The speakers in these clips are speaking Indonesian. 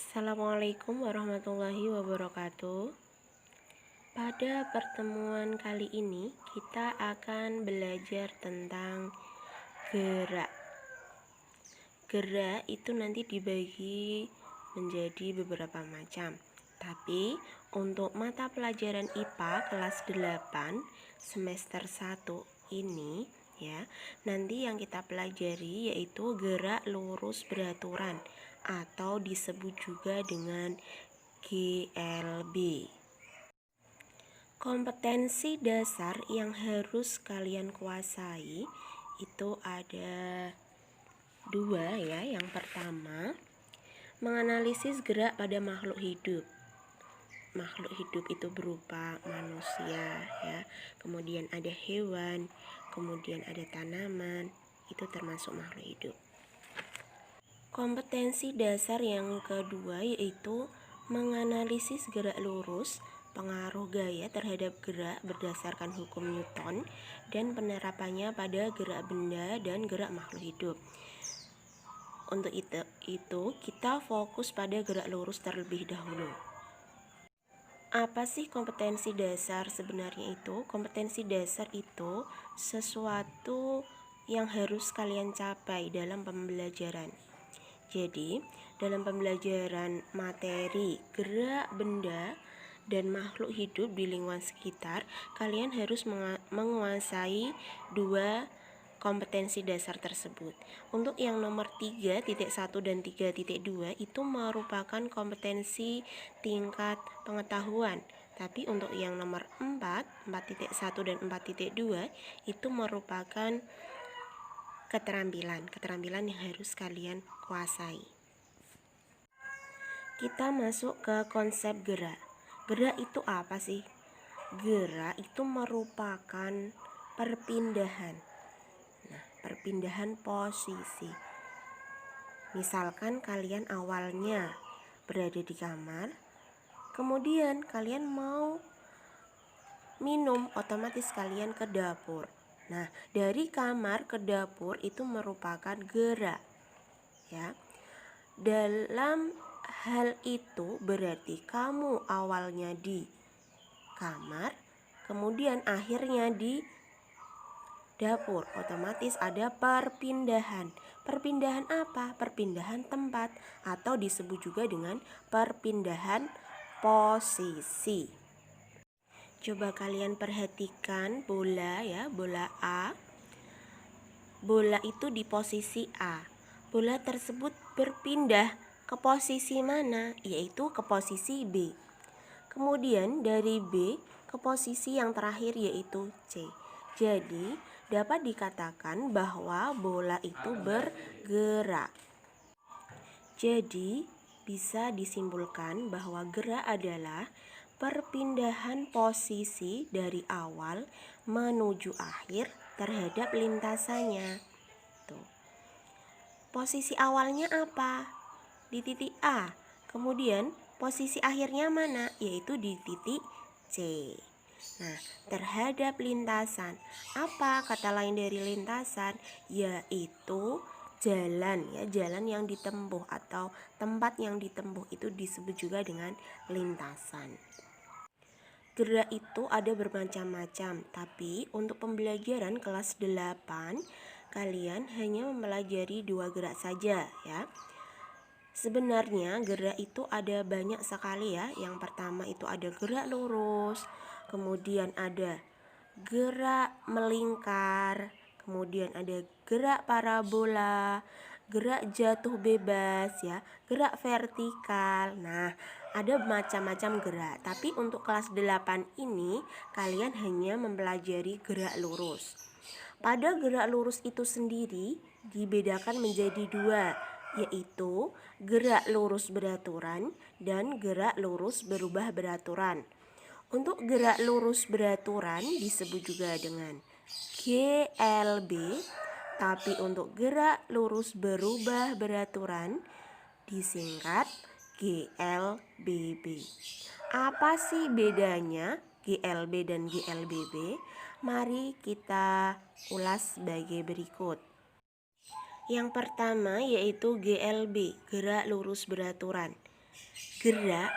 Assalamualaikum warahmatullahi wabarakatuh. Pada pertemuan kali ini kita akan belajar tentang gerak. Gerak itu nanti dibagi menjadi beberapa macam. Tapi untuk mata pelajaran IPA kelas 8 semester 1 ini ya, nanti yang kita pelajari yaitu gerak lurus beraturan atau disebut juga dengan GLB. Kompetensi dasar yang harus kalian kuasai itu ada dua ya. Yang pertama, menganalisis gerak pada makhluk hidup. Makhluk hidup itu berupa manusia ya, kemudian ada hewan, kemudian ada tanaman, itu termasuk makhluk hidup. Kompetensi dasar yang kedua yaitu menganalisis gerak lurus, pengaruh gaya terhadap gerak berdasarkan hukum Newton, dan penerapannya pada gerak benda dan gerak makhluk hidup. Untuk itu kita fokus pada gerak lurus terlebih dahulu. Apa sih kompetensi dasar sebenarnya itu? Kompetensi dasar itu sesuatu yang harus kalian capai dalam pembelajaran. Jadi, dalam pembelajaran materi gerak benda dan makhluk hidup di lingkungan sekitar, kalian harus menguasai dua kompetensi dasar tersebut. Untuk yang nomor 3.1 dan 3.2 itu merupakan kompetensi tingkat pengetahuan. Tapi untuk yang nomor 4.1 dan 4.2 itu merupakan keterampilan yang harus kalian kuasai. Kita masuk ke konsep gerak. Gerak itu apa sih? Gerak itu merupakan perpindahan. Perpindahan posisi. Misalkan kalian awalnya berada di kamar, kemudian kalian mau minum, otomatis kalian ke dapur. Nah, dari kamar ke dapur itu merupakan gerak. Ya. Dalam hal itu berarti kamu awalnya di kamar, kemudian akhirnya di dapur, otomatis ada perpindahan. Perpindahan apa? Perpindahan tempat atau disebut juga dengan perpindahan posisi. Coba kalian perhatikan bola ya, bola A. Bola itu di posisi A. Bola tersebut berpindah ke posisi mana? Yaitu ke posisi B. Kemudian dari B ke posisi yang terakhir yaitu C. Jadi dapat dikatakan bahwa bola itu bergerak. Jadi bisa disimpulkan bahwa gerak adalah perpindahan posisi dari awal menuju akhir terhadap lintasannya. Tuh. Posisi awalnya apa? Di titik A. Kemudian posisi akhirnya mana? Yaitu di titik C. Nah, terhadap lintasan, apa kata lain dari lintasan? Yaitu jalan ya, jalan yang ditempuh atau tempat yang ditempuh itu disebut juga dengan lintasan. Gerak itu ada bermacam-macam, tapi untuk pembelajaran kelas 8 kalian hanya mempelajari 2 gerak saja ya. Sebenarnya gerak itu ada banyak sekali ya. Yang pertama itu ada gerak lurus, kemudian ada gerak melingkar, kemudian ada gerak parabola, gerak jatuh bebas ya, gerak vertikal. Nah, ada macam-macam gerak. Tapi untuk kelas 8 ini kalian hanya mempelajari gerak lurus. Pada gerak lurus itu sendiri dibedakan menjadi 2, yaitu gerak lurus beraturan dan gerak lurus berubah beraturan. Untuk gerak lurus beraturan disebut juga dengan GLB, tapi untuk gerak lurus berubah beraturan disingkat GLBB. Apa sih bedanya GLB dan GLBB? Mari kita ulas sebagai berikut. Yang pertama yaitu GLB, gerak lurus beraturan. Gerak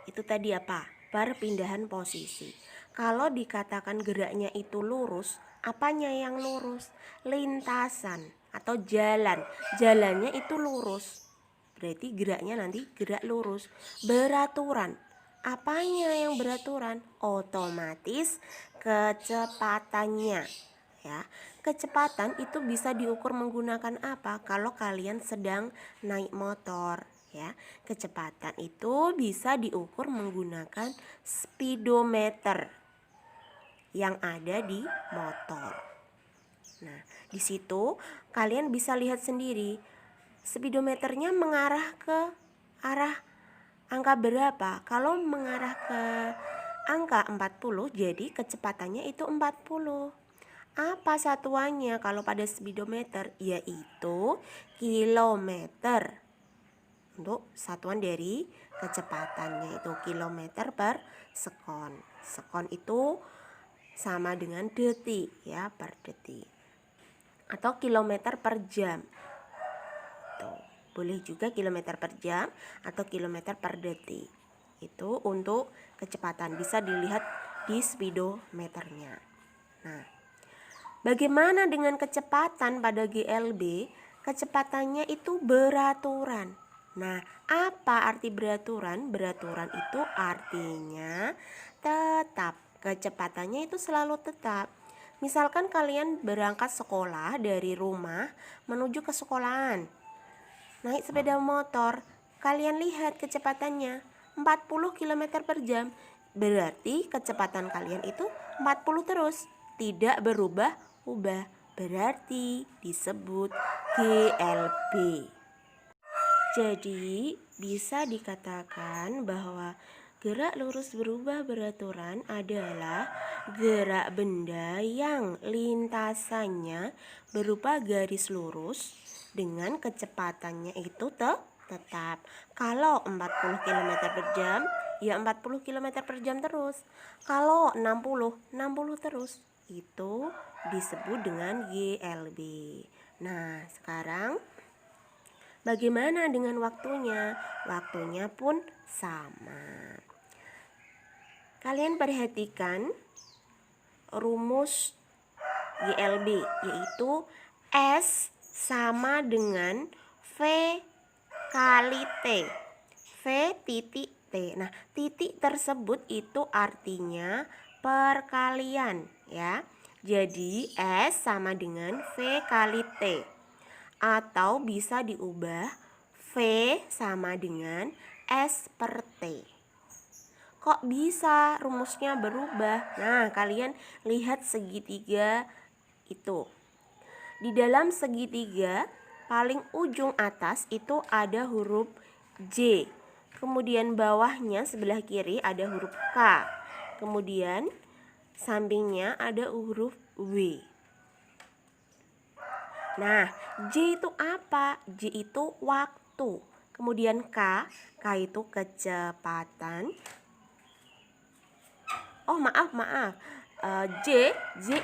itu tadi apa? Perpindahan posisi. Kalau dikatakan geraknya itu lurus, apanya yang lurus? Lintasan atau jalan. Jalannya itu lurus. Berarti geraknya nanti gerak lurus. Beraturan. Apanya yang beraturan? Otomatis kecepatannya. Ya, kecepatan itu bisa diukur menggunakan apa? Kalau kalian sedang naik motor, ya, kecepatan itu bisa diukur menggunakan speedometer yang ada di motor. Nah, di situ kalian bisa lihat sendiri speedometernya mengarah ke arah angka berapa. Kalau mengarah ke angka 40, jadi kecepatannya itu 40. Apa satuannya kalau pada speedometer? Yaitu kilometer. Untuk satuan dari kecepatannya itu kilometer per sekon. Sekon itu sama dengan detik, ya, per detik. Atau kilometer per jam. Tuh, boleh juga kilometer per jam atau kilometer per detik. Itu untuk kecepatan, bisa dilihat di speedometernya. Nah, bagaimana dengan kecepatan pada GLB? Kecepatannya itu beraturan. Nah, apa arti beraturan? Beraturan itu artinya tetap. Kecepatannya itu selalu tetap. Misalkan kalian berangkat sekolah dari rumah menuju ke sekolahan. Naik sepeda motor, kalian lihat kecepatannya 40 km per jam. Berarti kecepatan kalian itu 40 terus, tidak berubah-ubah. Berarti disebut GLB. Jadi bisa dikatakan bahwa gerak lurus berubah beraturan adalah gerak benda yang lintasannya berupa garis lurus dengan kecepatannya itu tetap. Kalau 40 km per jam, ya 40 km per jam terus. Kalau 60 terus. Itu disebut dengan GLB. Nah, sekarang bagaimana dengan waktunya? Waktunya pun sama. Kalian perhatikan rumus GLB, yaitu S sama dengan V kali T. V titik T. Nah, titik tersebut itu artinya perkalian, ya. Jadi S sama dengan V kali T. Atau bisa diubah V sama dengan S per T. Kok bisa rumusnya berubah? Nah, kalian lihat segitiga itu. Di dalam segitiga paling ujung atas itu ada huruf J. Kemudian bawahnya sebelah kiri ada huruf K. Kemudian sampingnya ada huruf W. Nah, J itu apa? J itu waktu. Kemudian K itu kecepatan. Oh, maaf. J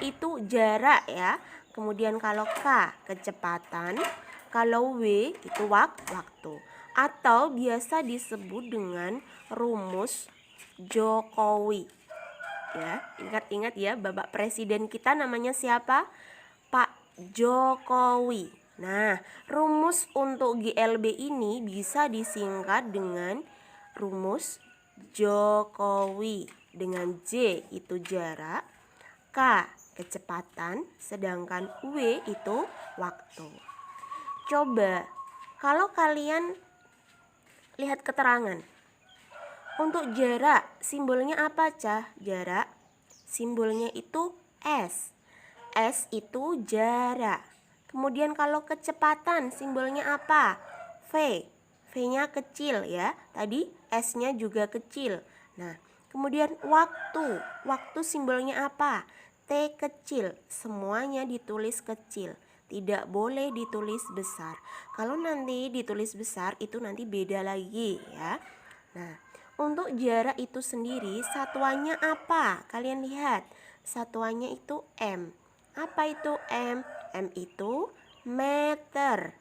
itu jarak, ya. Kemudian kalau K kecepatan, kalau W itu waktu. Atau biasa disebut dengan rumus Jokowi. Ya, ingat ya, Bapak Presiden kita namanya siapa? Pak Jokowi. Nah, rumus untuk GLB ini bisa disingkat dengan rumus Jokowi. Dengan J itu jarak, K kecepatan, sedangkan W itu waktu. Coba kalau kalian lihat keterangan. Untuk jarak, simbolnya apa, Cah? Jarak, simbolnya itu S. S itu jarak. Kemudian kalau kecepatan, simbolnya apa? V. V-nya kecil, ya. Tadi S-nya juga kecil. Nah, kemudian waktu. Waktu simbolnya apa? T kecil. Semuanya ditulis kecil. Tidak boleh ditulis besar. Kalau nanti ditulis besar, itu nanti beda lagi, ya. Nah, untuk jarak itu sendiri, satuannya apa? Kalian lihat. Satuannya itu M. Apa itu M? M itu meter.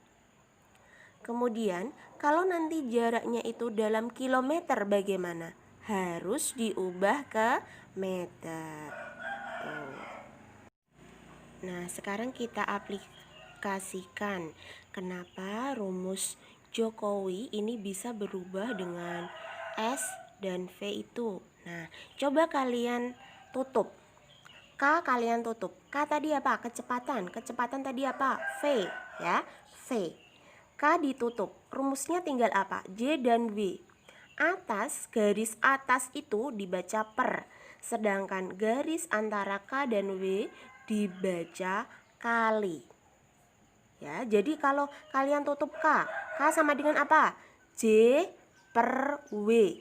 Kemudian, kalau nanti jaraknya itu dalam kilometer bagaimana? Harus diubah ke meter. Tuh. Nah, sekarang kita aplikasikan kenapa rumus Jokowi ini bisa berubah dengan S dan V itu. Nah, coba kalian tutup. K kalian tutup. K tadi apa? Kecepatan. Kecepatan tadi apa? V, ya. V. K ditutup. Rumusnya tinggal apa? J dan W. Atas, garis atas itu dibaca per. Sedangkan garis antara K dan W dibaca kali. Ya, jadi kalau kalian tutup K sama dengan apa? J per W.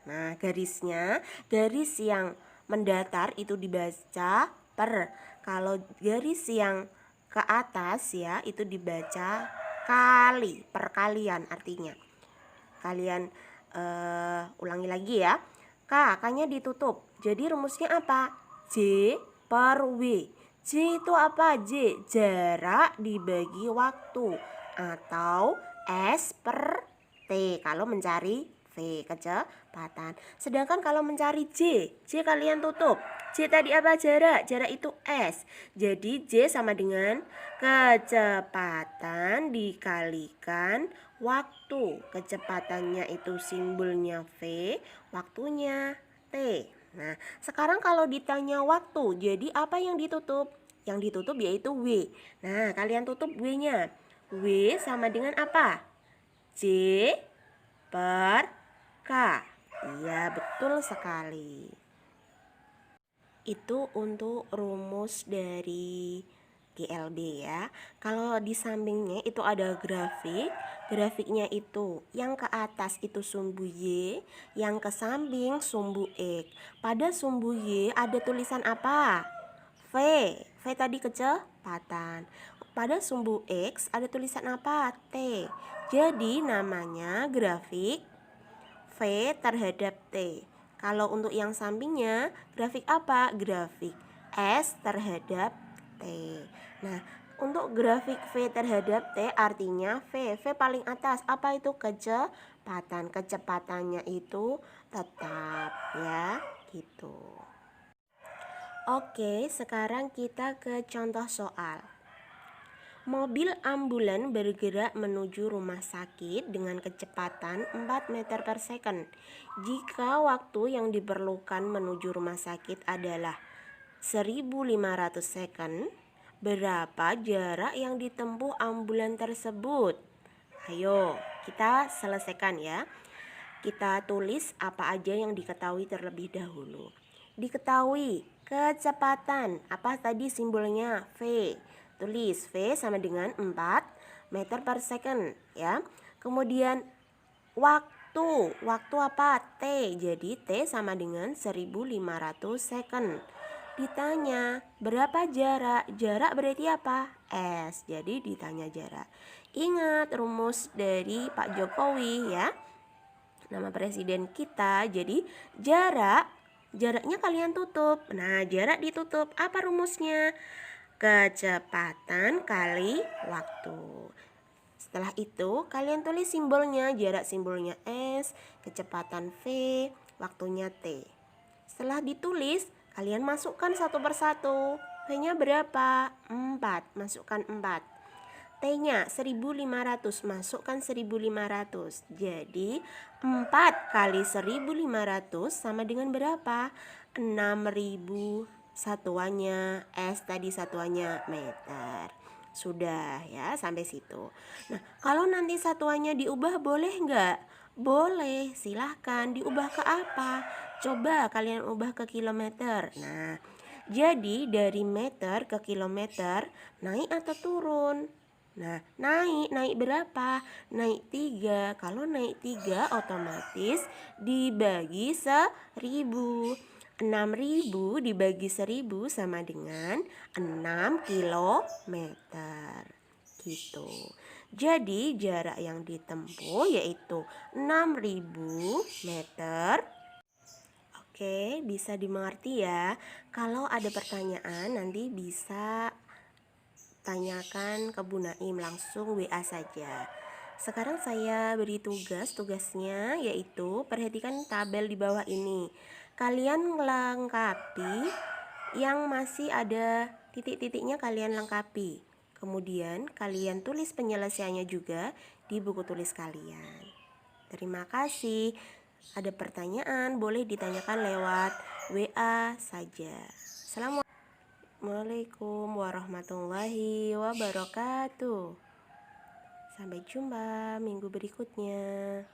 Nah, garisnya, garis yang mendatar itu dibaca per. Kalau garis yang ke atas ya, itu dibaca kali, perkalian artinya. Kalian ulangi lagi ya. K-nya ditutup. Jadi rumusnya apa? J per W. J itu apa? J, jarak dibagi waktu, atau S per T kalau mencari V, kecepatan. Sedangkan kalau mencari J kalian tutup. J tadi apa? Jarak. Jarak itu S. Jadi J sama dengan kecepatan dikalikan waktu. Kecepatannya itu simbolnya V, waktunya T. Nah, sekarang kalau ditanya waktu, jadi apa yang ditutup? Yang ditutup yaitu W. Nah, kalian tutup W-nya. W sama dengan apa? J per K. Iya, betul sekali. Itu untuk rumus dari GLB ya. Kalau di sampingnya itu ada grafik. Grafiknya itu yang ke atas itu sumbu Y, yang ke samping sumbu X. Pada sumbu Y ada tulisan apa? V. V tadi kecepatan. Pada sumbu X ada tulisan apa? T. Jadi namanya grafik V terhadap T. Kalau untuk yang sampingnya, grafik apa? Grafik S terhadap T. Nah, untuk grafik V terhadap T artinya V paling atas. Apa itu? Kecepatan. Kecepatannya itu tetap ya, gitu. Oke, sekarang kita ke contoh soal. Mobil ambulan bergerak menuju rumah sakit dengan kecepatan 4 meter per second. Jika waktu yang diperlukan menuju rumah sakit adalah 1500 second, berapa jarak yang ditempuh ambulan tersebut? Ayo, kita selesaikan ya. Kita tulis apa aja yang diketahui terlebih dahulu. Diketahui kecepatan, apa tadi simbolnya? V. Tulis V sama dengan 4 meter per second ya. Kemudian waktu apa? T. Jadi T sama dengan 1500 second. Ditanya berapa jarak? Jarak berarti apa? S. Jadi ditanya jarak. Ingat rumus dari Pak Jokowi ya, nama presiden kita. Jadi jaraknya kalian tutup. Nah, jarak ditutup. Apa rumusnya? Kecepatan kali waktu. Setelah itu kalian tulis simbolnya. Jarak simbolnya S, kecepatan V, waktunya T. Setelah ditulis, kalian masukkan satu persatu. V-nya berapa? 4. Masukkan 4. T-nya 1500, masukkan 1500. Jadi 4 kali 1500 sama dengan berapa? 6000. Satuannya S, tadi satuannya meter. Sudah ya, sampai situ. Nah, kalau nanti satuannya diubah boleh nggak? Boleh, silahkan. Diubah ke apa? Coba kalian ubah ke kilometer. Nah, jadi dari meter ke kilometer naik atau turun? Nah, naik berapa? Naik 3. Kalau naik 3 otomatis dibagi 1000. 6000 dibagi 1000 sama dengan 6 kilometer. Gitu. Jadi jarak yang ditempuh yaitu 6000 meter. Oke, bisa dimengerti ya. Kalau ada pertanyaan nanti bisa tanyakan ke Bu Naim, langsung WA saja. Sekarang saya beri tugasnya yaitu perhatikan tabel di bawah ini. Kalian lengkapi yang masih ada titik-titiknya, kalian lengkapi. Kemudian kalian tulis penyelesaiannya juga di buku tulis kalian. Terima kasih. Ada pertanyaan boleh ditanyakan lewat WA saja. Assalamualaikum warahmatullahi wabarakatuh. Sampai jumpa minggu berikutnya.